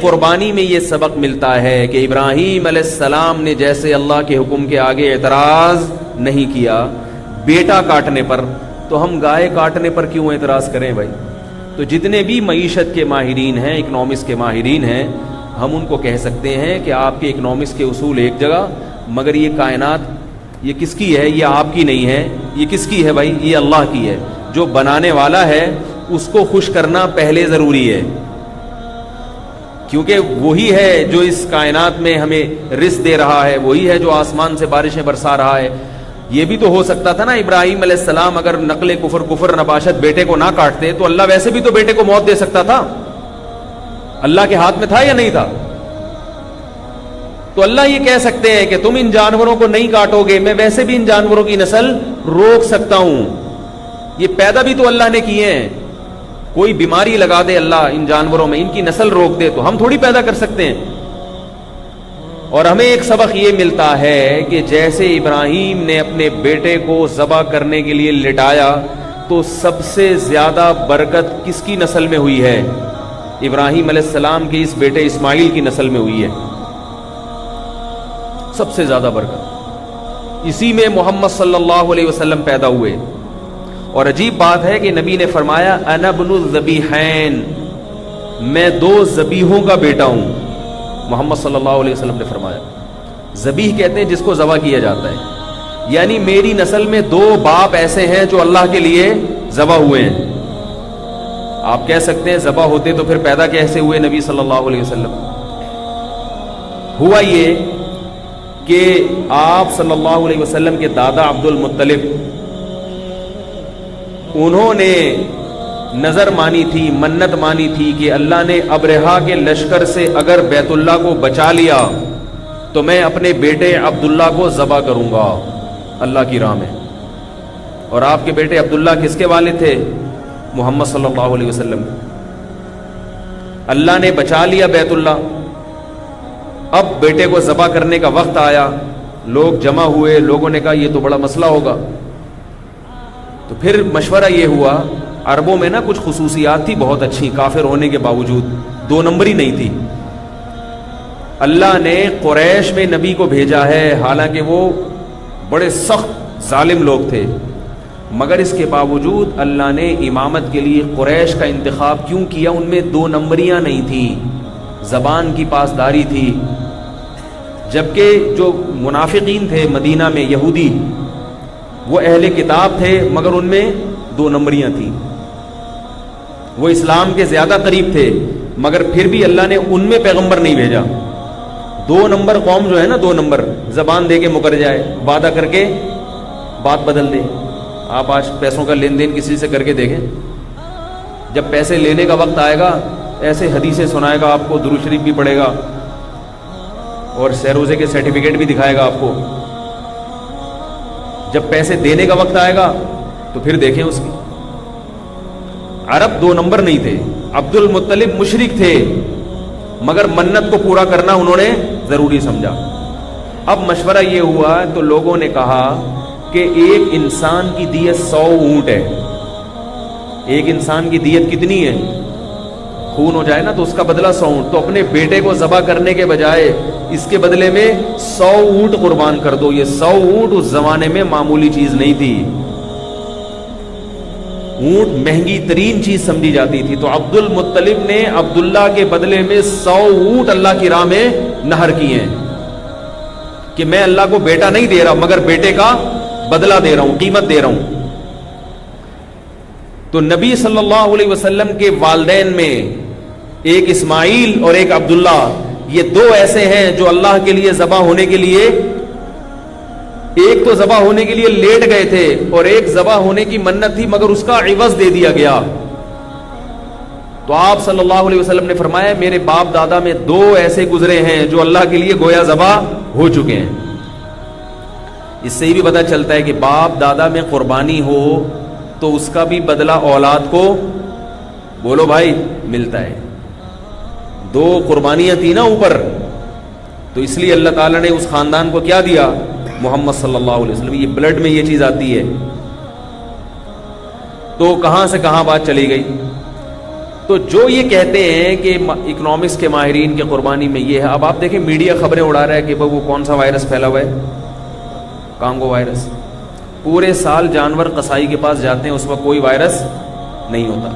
قربانی میں یہ سبق ملتا ہے کہ ابراہیم علیہ السلام نے جیسے اللہ کے حکم کے آگے اعتراض نہیں کیا بیٹا کاٹنے پر، تو ہم گائے کاٹنے پر کیوں اعتراض کریں بھائی؟ تو جتنے بھی معیشت کے ماہرین ہیں، اکنامکس کے ماہرین ہیں، ہم ان کو کہہ سکتے ہیں کہ آپ کے اکنامکس کے اصول ایک جگہ، مگر یہ کائنات یہ کس کی ہے؟ یہ آپ کی نہیں ہے، یہ کس کی ہے بھائی؟ یہ اللہ کی ہے۔ جو بنانے والا ہے اس کو خوش کرنا پہلے ضروری ہے، کیونکہ وہی ہے جو اس کائنات میں ہمیں رزق دے رہا ہے، وہی ہے جو آسمان سے بارشیں برسا رہا ہے۔ یہ بھی تو ہو سکتا تھا نا، ابراہیم علیہ السلام اگر نقل کفر نباشت بیٹے کو نہ کاٹتے تو اللہ ویسے بھی تو بیٹے کو موت دے سکتا تھا۔ اللہ کے ہاتھ میں تھا یا نہیں تھا؟ تو اللہ یہ کہہ سکتے ہیں کہ تم ان جانوروں کو نہیں کاٹو گے، میں ویسے بھی ان جانوروں کی نسل روک سکتا ہوں۔ یہ پیدا بھی تو اللہ نے کیے ہیں، کوئی بیماری لگا دے اللہ ان جانوروں میں، ان کی نسل روک دے تو ہم تھوڑی پیدا کر سکتے ہیں۔ اور ہمیں ایک سبق یہ ملتا ہے کہ جیسے ابراہیم نے اپنے بیٹے کو ذبح کرنے کے لیے لٹایا تو سب سے زیادہ برکت کس کی نسل میں ہوئی ہے؟ ابراہیم علیہ السلام کے اس بیٹے اسماعیل کی نسل میں ہوئی ہے سب سے زیادہ برکت۔ اسی میں محمد صلی اللہ علیہ وسلم پیدا ہوئے، اور عجیب بات ہے کہ نبی نے فرمایا انا ابن الذبیحین، میں دو ذبیحوں کا بیٹا ہوں۔ محمد صلی اللہ علیہ وسلم نے فرمایا، ذبیح کہتے ہیں جس کو ذبح کیا جاتا ہے، یعنی میری نسل میں دو باپ ایسے ہیں جو اللہ کے لیے ذبح ہوئے ہیں۔ آپ کہہ سکتے ہیں ذبح ہوتے تو پھر پیدا کیسے ہوئے نبی صلی اللہ علیہ وسلم؟ ہوا یہ کہ آپ صلی اللہ علیہ وسلم کے دادا عبد المطلب، انہوں نے نظر مانی تھی، منت مانی تھی کہ اللہ نے ابرہا کے لشکر سے اگر بیت اللہ کو بچا لیا تو میں اپنے بیٹے عبداللہ کو ذبح کروں گا اللہ کی راہ میں۔ اور آپ کے بیٹے عبداللہ کس کے والد تھے؟ محمد صلی اللہ علیہ وسلم۔ اللہ نے بچا لیا بیت اللہ، اب بیٹے کو ذبح کرنے کا وقت آیا، لوگ جمع ہوئے، لوگوں نے کہا یہ تو بڑا مسئلہ ہوگا۔ تو پھر مشورہ یہ ہوا، عربوں میں نا کچھ خصوصیات تھی بہت اچھی، کافر ہونے کے باوجود دو نمبری نہیں تھی۔ اللہ نے قریش میں نبی کو بھیجا ہے، حالانکہ وہ بڑے سخت ظالم لوگ تھے، مگر اس کے باوجود اللہ نے امامت کے لیے قریش کا انتخاب کیوں کیا؟ ان میں دو نمبریاں نہیں تھیں، زبان کی پاسداری تھی۔ جبکہ جو منافقین تھے مدینہ میں یہودی، وہ اہل کتاب تھے مگر ان میں دو نمبریاں تھیں، وہ اسلام کے زیادہ قریب تھے مگر پھر بھی اللہ نے ان میں پیغمبر نہیں بھیجا۔ دو نمبر قوم جو ہے نا، دو نمبر، زبان دے کے مکر جائے، وعدہ کر کے بات بدل دے۔ آپ آج پیسوں کا لین دین کسی سے کر کے دیکھیں، جب پیسے لینے کا وقت آئے گا ایسے حدیثیں سنائے گا آپ کو، درود شریف بھی پڑھے گا اور سیروزے کے سرٹیفکیٹ بھی دکھائے گا آپ کو۔ جب پیسے دینے کا وقت آئے گا تو پھر دیکھیں اس کی۔ عرب دو نمبر نہیں تھے، عبد المطلب مشرک تھے مگر منت کو پورا کرنا انہوں نے ضروری سمجھا۔ اب مشورہ یہ ہوا تو لوگوں نے کہا کہ ایک انسان کی دیت 100 اونٹ ہے۔ ایک انسان کی دیت کتنی ہے؟ خون ہو جائے نا تو اس کا بدلہ 100 اونٹ، تو اپنے بیٹے کو ذبح کرنے کے بجائے اس کے بدلے میں 100 اونٹ قربان کر دو۔ یہ 100 اونٹ اس زمانے میں معمولی چیز نہیں تھی، اونٹ مہنگی ترین چیز سمجھی جاتی تھی۔ تو عبد المطلب نے عبداللہ کے بدلے میں 100 اونٹ اللہ کی راہ میں نہر کیے ہیں کہ میں اللہ کو بیٹا نہیں دے رہا مگر بیٹے کا بدلہ دے رہا ہوں، قیمت دے رہا ہوں۔ تو نبی صلی اللہ علیہ وسلم کے والدین میں ایک اسماعیل اور ایک عبداللہ، یہ دو ایسے ہیں جو اللہ کے لیے ذبح ہونے کے لیے، ایک تو ذبح ہونے کے لیے لیٹ گئے تھے اور ایک ذبح ہونے کی منت تھی مگر اس کا عوض دے دیا گیا۔ تو آپ صلی اللہ علیہ وسلم نے فرمایا میرے باپ دادا میں دو ایسے گزرے ہیں جو اللہ کے لیے گویا ذبح ہو چکے ہیں۔ اس سے یہ بھی پتہ چلتا ہے کہ باپ دادا میں قربانی ہو تو اس کا بھی بدلہ اولاد کو، بولو بھائی، ملتا ہے۔ دو قربانیاں تھیں نا اوپر، تو اس لیے اللہ تعالیٰ نے اس خاندان کو کیا دیا؟ محمد صلی اللہ علیہ وسلم۔ یہ بلڈ میں یہ چیز آتی ہے۔ تو کہاں سے کہاں بات چلی گئی؟ تو جو یہ کہتے ہیں کہ اکنامکس کے ماہرین کے قربانی میں یہ ہے، اب آپ دیکھیں میڈیا خبریں اڑا رہا ہے کہ وہ کون سا وائرس پھیلا ہوا ہے، کانگو وائرس. پورے سال جانور قصائی کے پاس جاتے ہیں، اس وقت کوئی وائرس نہیں ہوتا.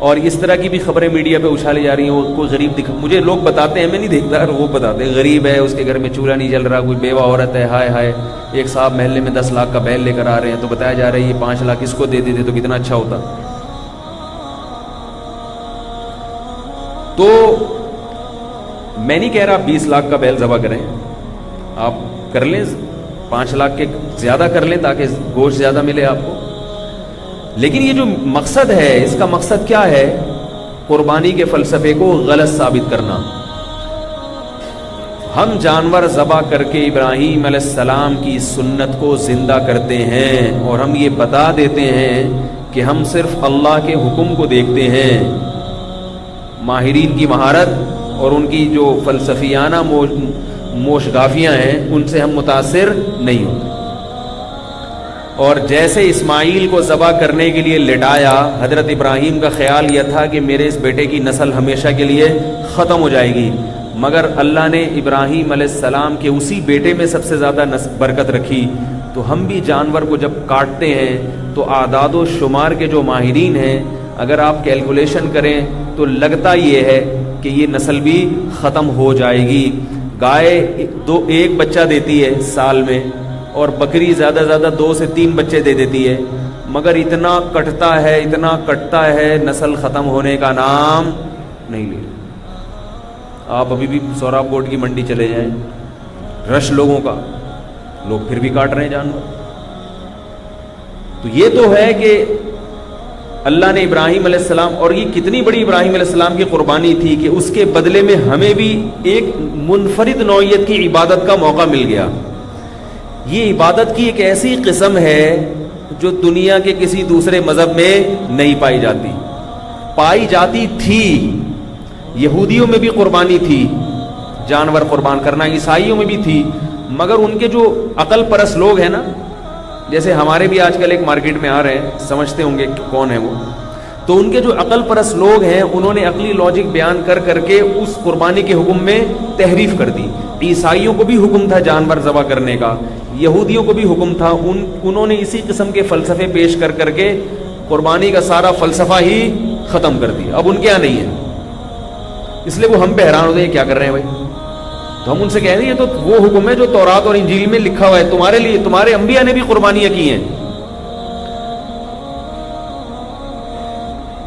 اور اس طرح کی بھی خبریں میڈیا پہ اچھالی جا رہی ہیں. وہ کوئی غریب مجھے لوگ بتاتے ہیں، میں نہیں دیکھتا، وہ بتاتے ہیں غریب ہے، اس کے گھر میں چولہا نہیں جل رہا، کوئی بیوہ عورت ہے، ہائے ہائے ایک صاحب محلے میں 10 لاکھ کا بیل لے کر آ رہے ہیں، تو بتایا جا رہا ہے یہ 5 لاکھ اس کو دے دیتے تو کتنا اچھا ہوتا. تو میں نہیں کہہ رہا آپ 20 لاکھ کا بیل ذبح کریں، آپ کر لیں 5 لاکھ کے زیادہ کر لیں تاکہ گوشت زیادہ ملے آپ کو. لیکن یہ جو مقصد ہے، اس کا مقصد کیا ہے؟ قربانی کے فلسفے کو غلط ثابت کرنا. ہم جانور ذبح کر کے ابراہیم علیہ السلام کی سنت کو زندہ کرتے ہیں، اور ہم یہ بتا دیتے ہیں کہ ہم صرف اللہ کے حکم کو دیکھتے ہیں. ماہرین کی مہارت اور ان کی جو فلسفیانہ موشگافیاں ہیں ان سے ہم متاثر نہیں ہوتے. اور جیسے اسماعیل کو ذبح کرنے کے لیے لٹایا، حضرت ابراہیم کا خیال یہ تھا کہ میرے اس بیٹے کی نسل ہمیشہ کے لیے ختم ہو جائے گی، مگر اللہ نے ابراہیم علیہ السلام کے اسی بیٹے میں سب سے زیادہ برکت رکھی. تو ہم بھی جانور کو جب کاٹتے ہیں تو اعداد و شمار کے جو ماہرین ہیں، اگر آپ کیلکولیشن کریں تو لگتا یہ ہے کہ یہ نسل بھی ختم ہو جائے گی. گائے ایک بچہ دیتی ہے سال میں، اور بکری زیادہ زیادہ 2 سے 3 بچے دے دیتی ہے، مگر اتنا کٹتا ہے، اتنا کٹتا ہے، نسل ختم ہونے کا نام نہیں لے. آپ ابھی بھی سوراب کوٹ کی منڈی چلے جائیں، رش لوگوں کا، لوگ پھر بھی کاٹ رہے ہیں جانور. تو یہ تو ہے کہ اللہ نے ابراہیم علیہ السلام، اور یہ کتنی بڑی ابراہیم علیہ السلام کی قربانی تھی کہ اس کے بدلے میں ہمیں بھی ایک منفرد نوعیت کی عبادت کا موقع مل گیا. یہ عبادت کی ایک ایسی قسم ہے جو دنیا کے کسی دوسرے مذہب میں نہیں پائی جاتی. پائی جاتی تھی، یہودیوں میں بھی قربانی تھی، جانور قربان کرنا، عیسائیوں میں بھی تھی، مگر ان کے جو عقل پرست لوگ ہیں نا، جیسے ہمارے بھی آج کل ایک مارکیٹ میں آ رہے ہیں، سمجھتے ہوں گے کون ہے وہ، تو ان کے جو عقل پرست لوگ ہیں انہوں نے عقلی لاجک بیان کر کر کے اس قربانی کے حکم میں تحریف کر دی. عیسائیوں کو بھی حکم تھا جانور ذبح کرنے کا، یہودیوں کو بھی حکم تھا، انہوں نے اسی قسم کے فلسفے پیش کر کر کے قربانی کا سارا فلسفہ ہی ختم کر دیا. اب ان کے یہاں نہیں ہے، اس لیے وہ ہم پہ حیران ہوتے ہیں کیا کر رہے ہیں بھائی. تو ہم ان سے کہہ رہے ہیں یہ تو وہ حکم ہے جو تورات اور انجیل میں لکھا ہوا ہے، تمہارے لیے تمہارے انبیاء نے بھی قربانیاں کی ہیں.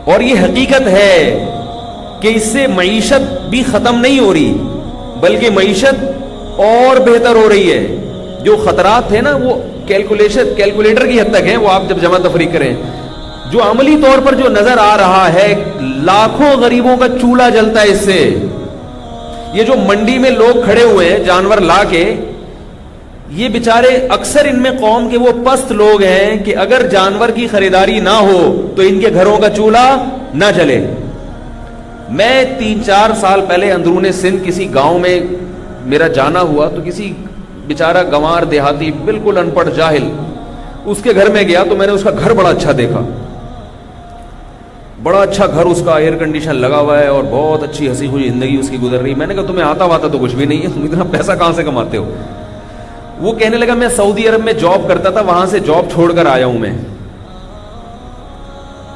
اور یہ حقیقت ہے کہ اس سے معیشت بھی ختم نہیں ہو رہی بلکہ معیشت اور بہتر ہو رہی ہے. جو خطرات تھے نا وہ کیلکولیٹر کی حد تک ہیں، وہ آپ جب جمع تفریق کریں، جو عملی طور پر جو نظر آ رہا ہے، لاکھوں غریبوں کا چولہا جلتا ہے اس سے. یہ جو منڈی میں لوگ کھڑے ہوئے ہیں جانور لا کے، یہ بیچارے اکثر ان میں قوم کے وہ پست لوگ ہیں کہ اگر جانور کی خریداری نہ ہو تو ان کے گھروں کا چولہا نہ جلے. میں 3-4 سال پہلے اندرون سندھ کسی گاؤں میں میرا جانا ہوا، تو کسی بیچارہ گنوار دیہاتی بالکل ان پڑھ جاہل، اس کے گھر میں گیا تو میں نے اس کا گھر بڑا اچھا دیکھا، بڑا اچھا گھر، اس کا ایئر کنڈیشن لگا ہوا ہے اور بہت اچھی ہنسی خوشی زندگی اس کی گزر رہی. میں نے کہا تمہیں آتا واتا تو کچھ بھی نہیں ہے، تم اتنا پیسہ کہاں سے کماتے ہو؟ وہ کہنے لگا میں سعودی عرب میں جاب کرتا تھا، وہاں سے جاب چھوڑ کر آیا ہوں.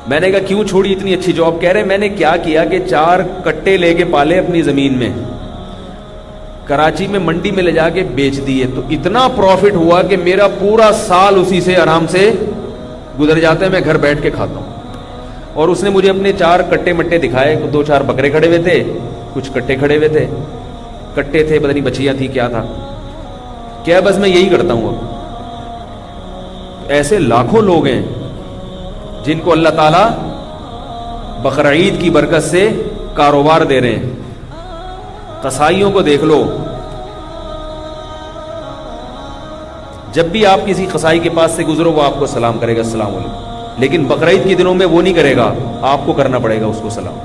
میں نے کہا کیوں چھوڑی اتنی اچھی جاب؟ کہہ رہے میں نے کیا کیا کہ 4 کٹے لے کے پالے اپنی زمین میں، کراچی میں منڈی میں لے جا کے بیچ دیے، تو اتنا پروفٹ ہوا کہ میرا پورا سال اسی سے آرام سے گزر جاتا ہے، میں گھر بیٹھ کے کھاتا ہوں. اور اس نے مجھے اپنے 4 کٹے مٹے دکھائے، 2-4 بکرے کھڑے ہوئے تھے، کچھ کٹے کھڑے ہوئے تھے، کٹے تھے پتہ نہیں بچیاں تھی کیا تھا. کیا بس میں یہی کرتا ہوں. اب ایسے لاکھوں لوگ ہیں جن کو اللہ تعالیٰ بقرعید کی برکت سے کاروبار دے رہے ہیں. قصائیوں کو دیکھ لو، جب بھی آپ کسی قصائی کے پاس سے گزرو وہ آپ کو سلام کرے گا، السلام علیکم، لیکن بقرعید کے دنوں میں وہ نہیں کرے گا، آپ کو کرنا پڑے گا اس کو سلام.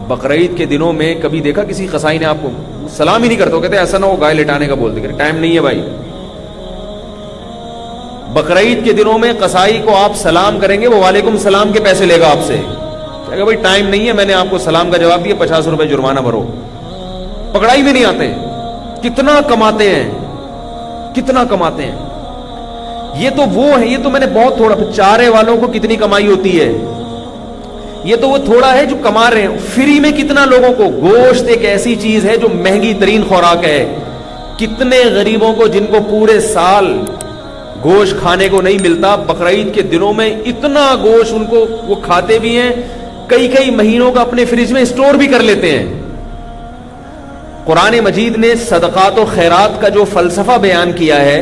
بقرعید کے دنوں میں کبھی دیکھا کسی قصائی نے آپ کو سلام ہی نہیں کرتا؟ وہ کہتے ہیں ایسا نہ ہو گائے لٹانے کا بولتے کرے، ٹائم نہیں ہے بھائی. بقرعید کے دنوں میں قصائی کو آپ سلام کریں گے، وہ وعلیکم السلام کے پیسے لے گا آپ سے، کہ بھائی ٹائم نہیں ہے، میں نے آپ کو سلام کا جواب دیا، 50 روپے جرمانہ بھرو۔ پکڑائی بھی نہیں آتے، کتنا کماتے ہیں، کتنا کماتے ہیں۔ یہ تو وہ ہے، یہ تو میں نے بہت تھوڑا، چارے والوں کو کتنی کمائی ہوتی ہے، یہ تو وہ تھوڑا ہے جو کما رہے ہیں۔ فری میں کتنا لوگوں کو، گوشت ایک ایسی چیز ہے جو مہنگی ترین خوراک ہے، کتنے غریبوں کو جن کو پورے سال گوشت کھانے کو نہیں ملتا، بقرعید کے دنوں میں اتنا گوشت ان کو، وہ کھاتے بھی ہیں، کئی کئی مہینوں کا اپنے فریج میں اسٹور بھی کر لیتے ہیں۔ قرآن مجید نے صدقات و خیرات کا جو فلسفہ بیان کیا ہے،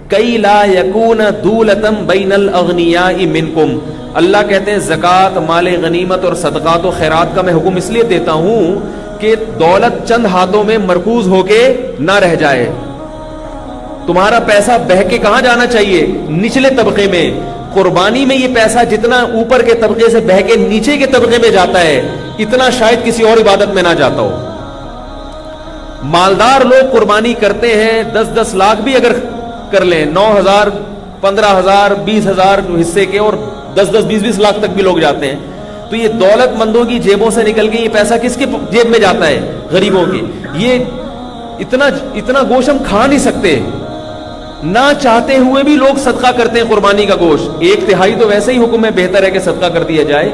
کئی لا یکون دولتم بین الاغنیاء منکم، اللہ کہتے ہیں زکوٰۃ، مال غنیمت اور صدقات و خیرات کا میں حکم اس لیے دیتا ہوں کہ دولت چند ہاتھوں میں مرکوز ہو کے نہ رہ جائے۔ تمہارا پیسہ بہہ کے کہاں جانا چاہیے؟ نچلے طبقے میں۔ قربانی میں یہ پیسہ جتنا اوپر کے طبقے سے بہہ کے نیچے کے طبقے میں جاتا ہے، اتنا شاید کسی اور عبادت میں نہ جاتا ہو۔ مالدار لوگ قربانی کرتے ہیں، 10-10 لاکھ بھی اگر کر لیں، 9,000 15,000 20,000 حصے کے، اور 10-10 20-20 لاکھ تک بھی لوگ جاتے ہیں، تو یہ دولت مندوں کی جیبوں سے نکل کے یہ پیسہ کس کے جیب میں جاتا ہے؟ غریبوں کی۔ یہ اتنا گوشت ہم کھا نہیں سکتے، نہ چاہتے ہوئے بھی لوگ صدقہ کرتے ہیں قربانی کا گوشت۔ 1/3 تو ویسے ہی حکم ہے، بہتر ہے کہ صدقہ کر دیا جائے۔